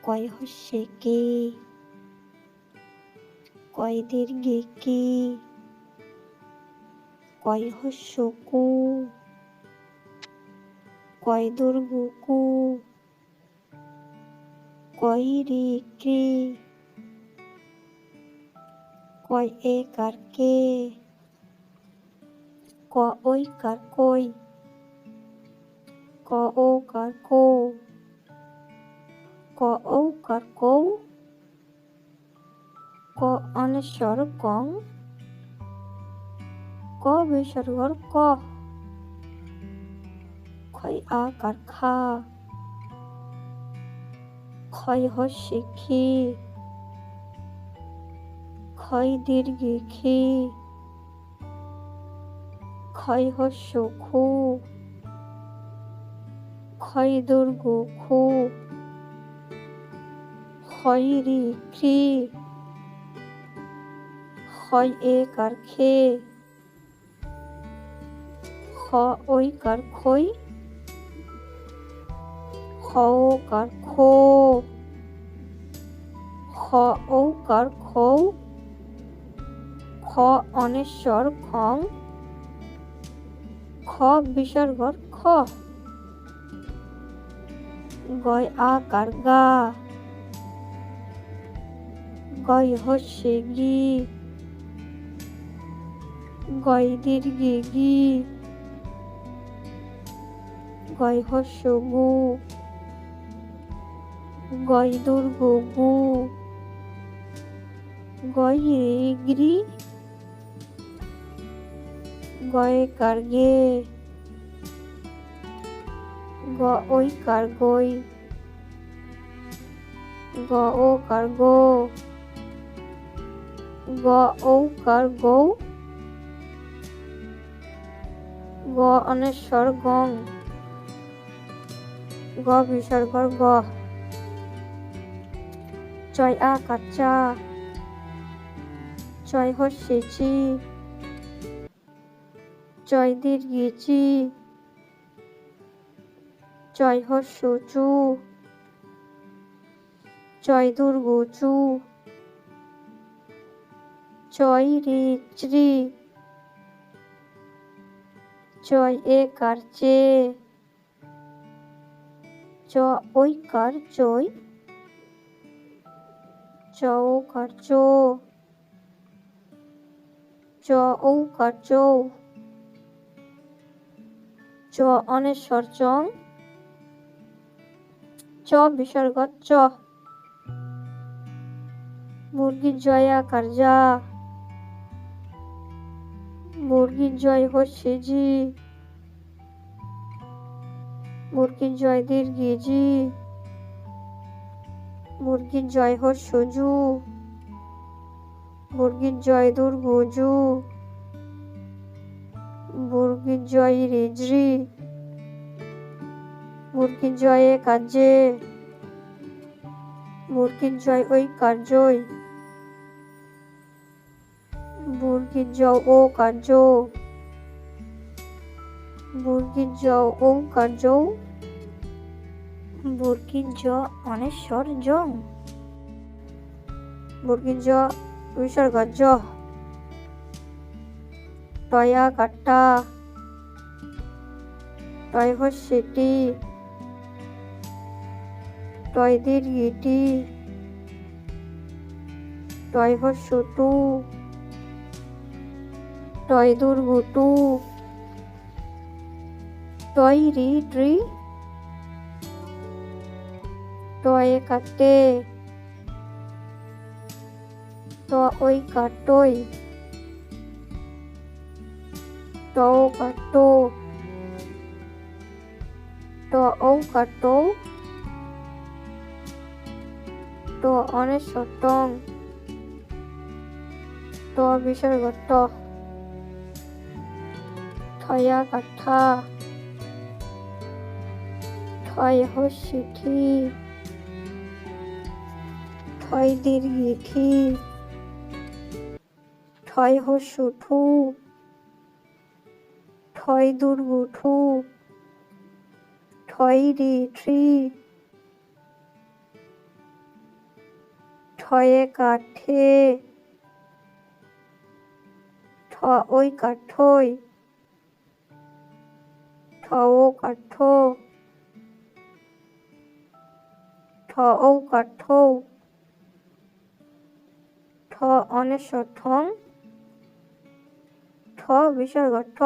কয় হস্যে কে, কয় দীর্ঘে কি, কয় হস্য কু, কয় দীর্ঘ কু, কয় রি কৃ, কয় একার কে, ক ঐকার কই, ক ওকার কো, ক ঔকার কৌ, ক অনেশ্বর কং, ক বিসর্গর ক, ক্ষয় আকার খা, ক্ষয় হস্যে ক্ষি, ক্ষয় দীর্ঘে ক্ষি, ক্ষয় হস্য ক্ষু, ক্ষয় দীর্ঘ ক্ষু, ক্ষয় রি কৃ, ক্ষয় একার খে, খ ঐকার খই, খ ওকার খো, খ ঔকার খৌ, খ অনেশ্বর খং, খ বিসর্গর খ, গয় আকার গা, গয় হস্যে গি, গয় দীর্ঘে গি, গয় হস্য গু, গয় দীর্ঘ গু, গয় রি গৃ, গয়কার গে, গ ঐকার গই, গ ওকার গো, গ ঔকার গৌ, গ অনেশ্বর গং, গ বিসর্গর গ, চয় আকার চা, চয় হস্যে চি, চয় দীর্ঘে চি, চয় হস্য চু, চয় দীর্ঘ চু, চয় রি চ্রি, চয় একার চে, চ ঐকার চই, চ ওকার চো, চ ঔকার চৌ, চ অনেশ্বর চং, চ বিসর্গর চ, মুরগির জয় আকার যা, মুরগির জয় হস্যে জি, মুরগির জয় দীর্ঘে জি, মুরগির জয় হস্য জু, মুরগির জয় দীর্ঘ জু, মুরগির জয় রি জ্রি, মুরগির জয় একার জে, মুরগির জয় ঐকার জয়, মুরগির জ ওকার জো, মুরগির জ ঔকার জৌ, মুরগির জ অনেশ্বর জং, মুরগির জ বিসর্গর জ, টয় আকার টা, টয় হস্যে টি, টয় দীর্ঘে টি, টয় হস্য টু, টয় দীর্ঘ টু, টয় রি ট্রি, টয় একার টে, ট ঐকার টই, ট ওকার টো, ট ঔকার টৌ, ট অনেশ্বর টং, ট বিসর্গর ট, ঠয় আকার ঠা, ঠয় হস্যে ঠি, ঠয় দীর্ঘে ঠি, ঠয় হস্য ঠু, ঠয় দীর্ঘ ঠু, ঠয় রি ঠ্রি, ঠয়ে কাঠে, ঠ ওই কাঠই, ঠ ও কাঠ, ঠ ও কাঠ, ঠ অনেশ্বর ঠং, ঠ বিসর্গ ঠ।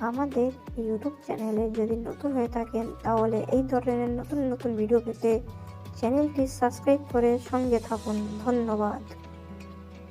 আমাদের ইউটিউব চ্যানেলে যদি নতুন হয়ে থাকেন তাহলে এই ধরনের নতুন নতুন ভিডিও পেতে চ্যানেলটি সাবস্ক্রাইব করে সঙ্গে থাকুন। ধন্যবাদ।